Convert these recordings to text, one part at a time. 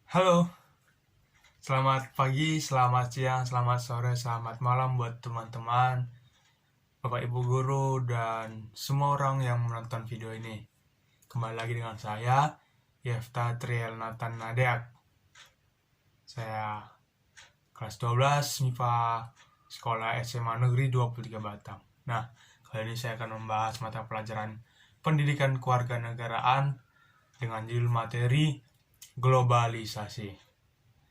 Halo, selamat pagi, selamat siang, selamat sore, selamat malam buat teman-teman, Bapak Ibu guru, dan semua orang yang menonton video ini. Kembali lagi dengan saya, Yefta Triel Nathan Nadeak. Saya kelas 12 MIPA Sekolah SMA Negeri 23 Batang. Nah, kali ini saya akan membahas mata pelajaran Pendidikan Kewarganegaraan dengan judul materi globalisasi.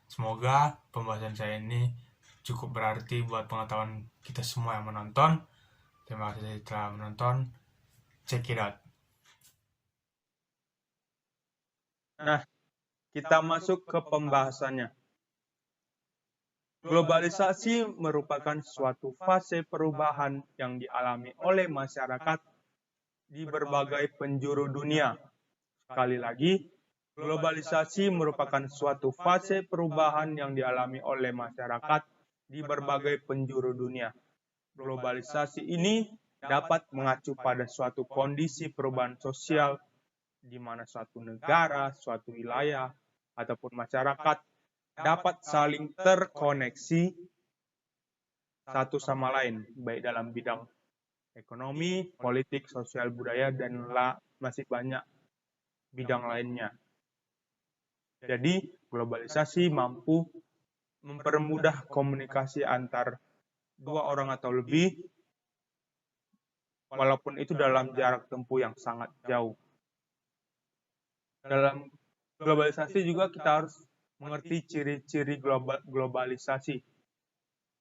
Semoga pembahasan saya ini cukup berarti buat pengetahuan kita semua yang menonton. Terima kasih telah menonton. Check it out. Nah, kita masuk ke pembahasannya. Globalisasi merupakan suatu fase perubahan yang dialami oleh masyarakat di berbagai penjuru dunia. Sekali lagi, globalisasi merupakan suatu fase perubahan yang dialami oleh masyarakat di berbagai penjuru dunia. Globalisasi ini dapat mengacu pada suatu kondisi perubahan sosial di mana suatu negara, suatu wilayah, ataupun masyarakat dapat saling terkoneksi satu sama lain, baik dalam bidang ekonomi, politik, sosial, budaya, dan masih banyak bidang lainnya. Jadi, globalisasi mampu mempermudah komunikasi antar dua orang atau lebih, walaupun itu dalam jarak tempuh yang sangat jauh. Dalam globalisasi juga kita harus mengerti ciri-ciri globalisasi.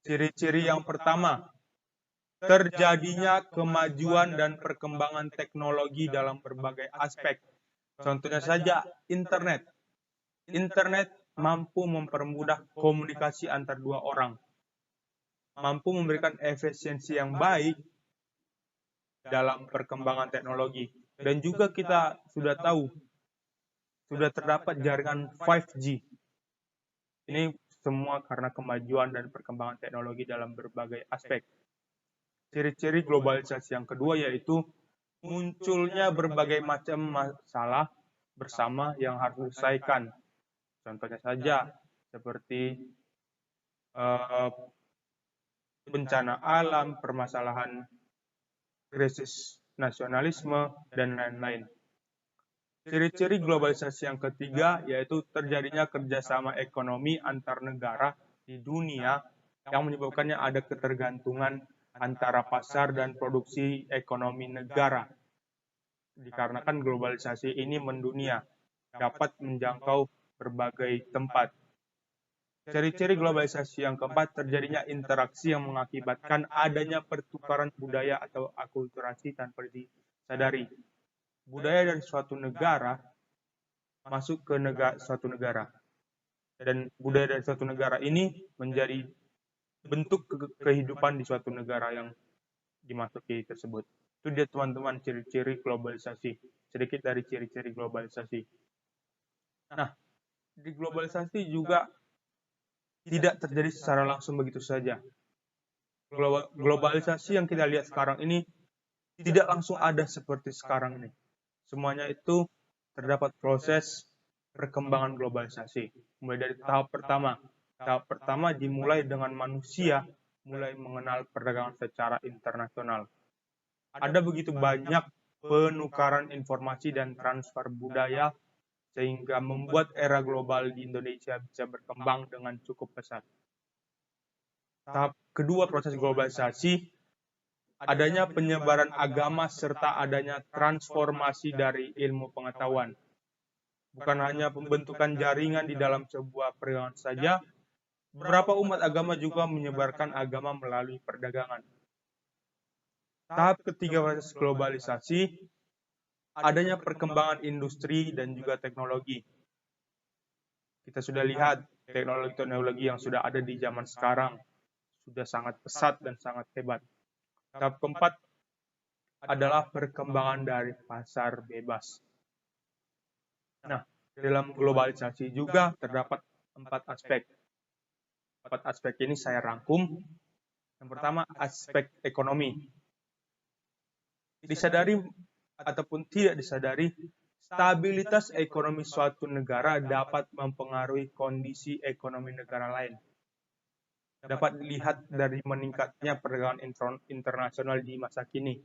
Ciri-ciri yang pertama, terjadinya kemajuan dan perkembangan teknologi dalam berbagai aspek. Contohnya saja internet. Internet mampu mempermudah komunikasi antar dua orang, mampu memberikan efisiensi yang baik dalam perkembangan teknologi. Dan juga kita sudah tahu, sudah terdapat jaringan 5G. Ini semua karena kemajuan dan perkembangan teknologi dalam berbagai aspek. Ciri-ciri globalisasi yang kedua yaitu munculnya berbagai macam masalah bersama yang harus diselesaikan. Contohnya saja seperti bencana alam, permasalahan krisis nasionalisme, dan lain-lain. Ciri-ciri globalisasi yang ketiga yaitu terjadinya kerjasama ekonomi antar negara di dunia yang menyebabkannya ada ketergantungan antara pasar dan produksi ekonomi negara. Dikarenakan globalisasi ini mendunia, dapat menjangkau berbagai tempat. Ciri-ciri globalisasi yang keempat, terjadinya interaksi yang mengakibatkan adanya pertukaran budaya atau akulturasi tanpa disadari. Budaya dari suatu negara masuk ke suatu negara. Dan budaya dari suatu negara ini menjadi bentuk kehidupan di suatu negara yang dimasuki tersebut. Itu dia teman-teman ciri-ciri globalisasi. Sedikit dari ciri-ciri globalisasi. Nah, di globalisasi juga tidak terjadi secara langsung begitu saja. Globalisasi yang kita lihat sekarang ini tidak langsung ada seperti sekarang ini. Semuanya itu terdapat proses perkembangan globalisasi. Mulai dari tahap pertama. Tahap pertama dimulai dengan manusia mulai mengenal perdagangan secara internasional. Ada begitu banyak penukaran informasi dan transfer budaya sehingga membuat era global di Indonesia bisa berkembang dengan cukup pesat. Tahap kedua proses globalisasi, adanya penyebaran agama serta adanya transformasi dari ilmu pengetahuan. Bukan hanya pembentukan jaringan di dalam sebuah perdagangan saja, beberapa umat agama juga menyebarkan agama melalui perdagangan. Tahap ketiga proses globalisasi, adanya perkembangan industri dan juga teknologi. Kita sudah lihat teknologi-teknologi yang sudah ada di zaman sekarang sudah sangat pesat dan sangat hebat. Tahap keempat adalah perkembangan dari pasar bebas. Nah, dalam globalisasi juga terdapat 4 aspek. 4 aspek ini saya rangkum. Yang pertama, aspek ekonomi. Disadari ataupun tidak disadari, Stabilitas ekonomi suatu negara dapat mempengaruhi kondisi ekonomi negara lain. Dapat dilihat dari meningkatnya perdagangan internasional di masa kini.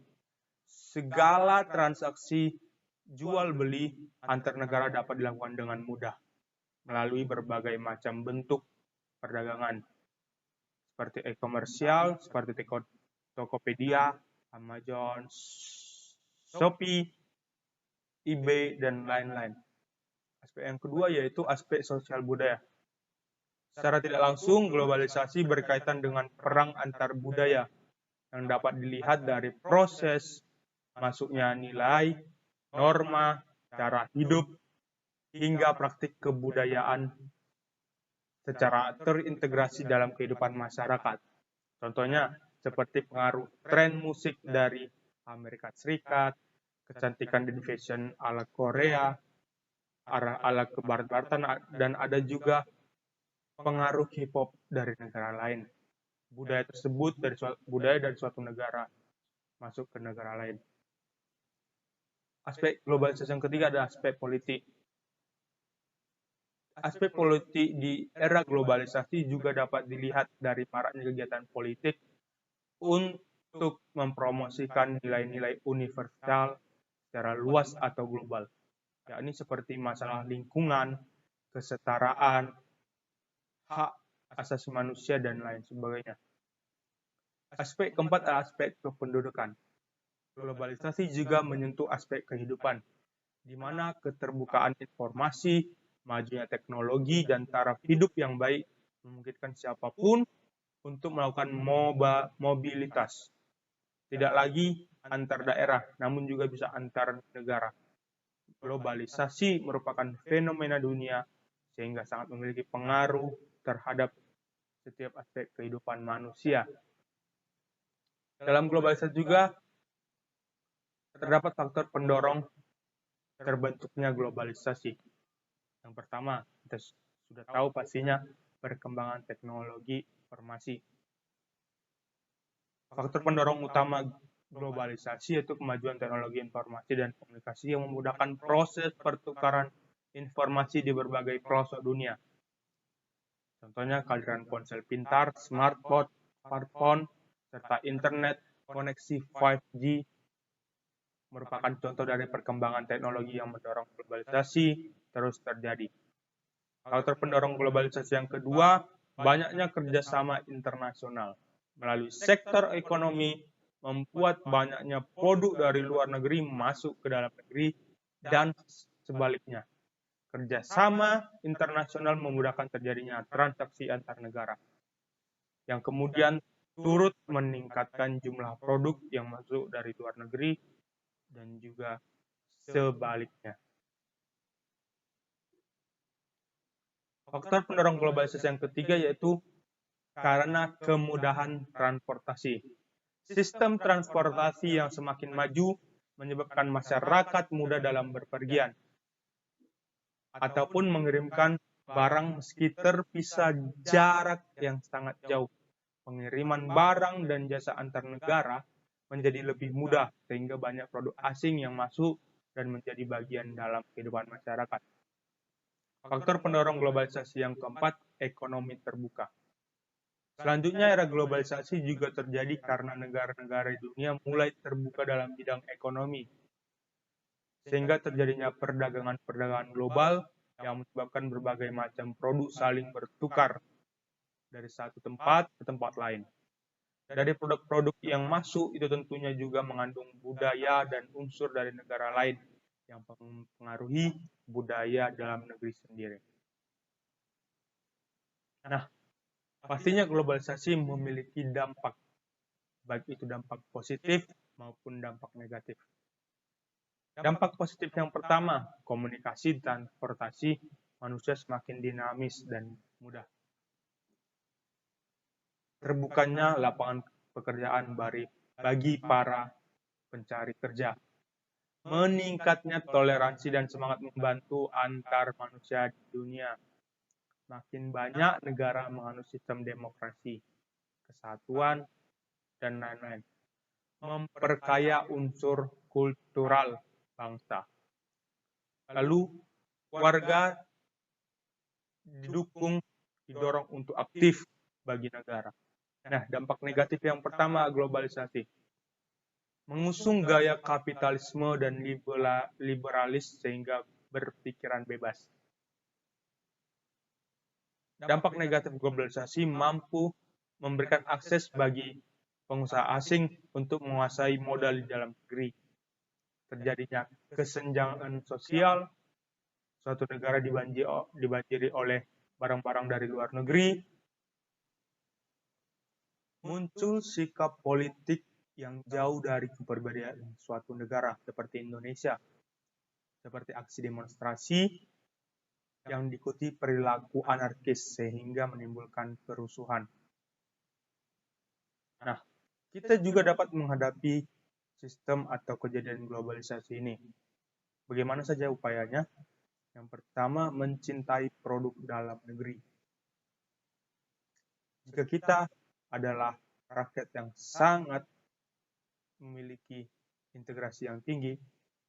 Segala transaksi jual beli antar negara dapat dilakukan dengan mudah melalui berbagai macam bentuk perdagangan seperti e-komersial, seperti Tokopedia, Amazon, Shopee, eBay, dan lain-lain. Aspek yang kedua yaitu aspek sosial budaya. Secara tidak langsung, globalisasi berkaitan dengan perang antar budaya yang dapat dilihat dari proses masuknya nilai, norma, cara hidup, hingga praktik kebudayaan secara terintegrasi dalam kehidupan masyarakat. Contohnya seperti pengaruh tren musik dari Amerika Serikat, kecantikan dan fashion ala Korea, ala kebarat-baratan, dan ada juga pengaruh K-pop dari negara lain. Budaya tersebut budaya dari suatu negara masuk ke negara lain. Aspek globalisasi yang ketiga adalah aspek politik. Aspek politik di era globalisasi juga dapat dilihat dari maraknya kegiatan politik untuk mempromosikan nilai-nilai universal secara luas atau global, yakni seperti masalah lingkungan, kesetaraan, hak asasi manusia, dan lain sebagainya. Aspek keempat adalah aspek kependudukan. Globalisasi juga menyentuh aspek kehidupan, di mana keterbukaan informasi, majunya teknologi, dan taraf hidup yang baik memungkinkan siapapun untuk melakukan mobilitas. Tidak lagi antar daerah, namun juga bisa antar negara. Globalisasi merupakan fenomena dunia sehingga sangat memiliki pengaruh terhadap setiap aspek kehidupan manusia. Dalam globalisasi juga terdapat faktor pendorong terbentuknya globalisasi. Yang pertama, kita sudah tahu pastinya perkembangan teknologi informasi. Faktor pendorong utama globalisasi yaitu kemajuan teknologi informasi dan komunikasi yang memudahkan proses pertukaran informasi di berbagai pelosok dunia. Contohnya kehadiran ponsel pintar, smartphone, serta internet koneksi 5G merupakan contoh dari perkembangan teknologi yang mendorong globalisasi terus terjadi. Faktor pendorong globalisasi yang kedua, banyaknya kerjasama internasional. Melalui sektor ekonomi, membuat banyaknya produk dari luar negeri masuk ke dalam negeri dan sebaliknya. Kerjasama internasional memudahkan terjadinya transaksi antar negara, yang kemudian turut meningkatkan jumlah produk yang masuk dari luar negeri dan juga sebaliknya. Faktor pendorong globalisasi yang ketiga yaitu karena kemudahan transportasi. Sistem transportasi yang semakin maju menyebabkan masyarakat mudah dalam berpergian ataupun mengirimkan barang meski terpisah jarak yang sangat jauh. Pengiriman barang dan jasa antar negara menjadi lebih mudah sehingga banyak produk asing yang masuk dan menjadi bagian dalam kehidupan masyarakat. Faktor pendorong globalisasi yang keempat, ekonomi terbuka. Selanjutnya, era globalisasi juga terjadi karena negara-negara di dunia mulai terbuka dalam bidang ekonomi, sehingga terjadinya perdagangan global yang menyebabkan berbagai macam produk saling bertukar dari satu tempat ke tempat lain. Dari produk-produk yang masuk itu tentunya juga mengandung budaya dan unsur dari negara lain yang mempengaruhi budaya dalam negeri sendiri. Nah, pastinya globalisasi memiliki dampak, baik itu dampak positif maupun dampak negatif. Dampak positif yang pertama, komunikasi dan transportasi manusia semakin dinamis dan mudah. Terbukanya lapangan pekerjaan bagi para pencari kerja. Meningkatnya toleransi dan semangat membantu antar manusia di dunia. Makin banyak negara menganut sistem demokrasi, kesatuan, dan lain-lain. Memperkaya unsur kultural bangsa. Lalu warga didorong untuk aktif bagi negara. Nah, dampak negatif yang pertama globalisasi. Mengusung gaya kapitalisme dan liberalis sehingga berpikiran bebas. Dampak negatif globalisasi mampu memberikan akses bagi pengusaha asing untuk menguasai modal di dalam negeri. Terjadinya kesenjangan sosial, suatu negara dibanjiri oleh barang-barang dari luar negeri, muncul sikap politik yang jauh dari kepribadian suatu negara seperti Indonesia, seperti aksi demonstrasi yang diikuti perilaku anarkis sehingga menimbulkan kerusuhan. Nah, kita juga dapat menghadapi sistem atau kejadian globalisasi ini. Bagaimana saja upayanya? Yang pertama, mencintai produk dalam negeri. Jika kita adalah rakyat yang sangat memiliki integrasi yang tinggi,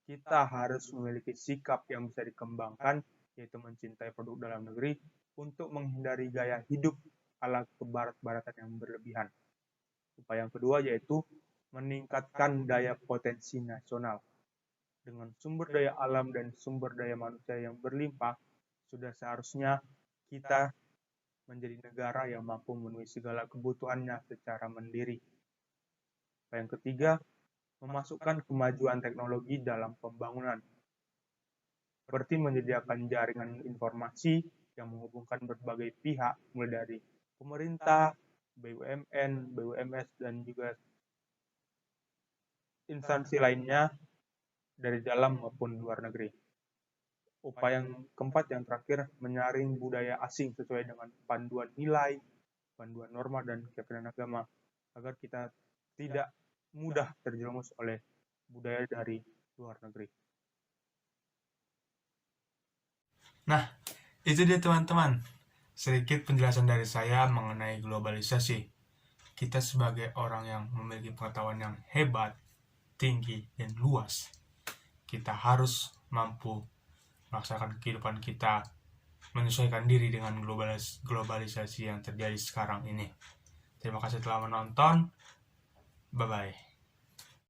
kita harus memiliki sikap yang bisa dikembangkan, yaitu mencintai produk dalam negeri untuk menghindari gaya hidup ala kebarat-baratan yang berlebihan. Upaya yang kedua yaitu meningkatkan daya potensi nasional. Dengan sumber daya alam dan sumber daya manusia yang berlimpah, sudah seharusnya kita menjadi negara yang mampu memenuhi segala kebutuhannya secara mandiri. Yang ketiga, memasukkan kemajuan teknologi dalam pembangunan, seperti menyediakan jaringan informasi yang menghubungkan berbagai pihak, mulai dari pemerintah, BUMN, BUMS, dan juga instansi lainnya dari dalam maupun luar negeri. Upaya yang keempat, yang terakhir, menyaring budaya asing sesuai dengan panduan nilai, panduan norma, dan keyakinan agama, agar kita tidak mudah terjerumus oleh budaya dari luar negeri. Nah, itu dia teman-teman. Sedikit penjelasan dari saya mengenai globalisasi. Kita sebagai orang yang memiliki pengetahuan yang hebat, tinggi, dan luas, kita harus mampu melaksanakan kehidupan kita, menyesuaikan diri dengan globalisasi yang terjadi sekarang ini. Terima kasih telah menonton. Bye-bye.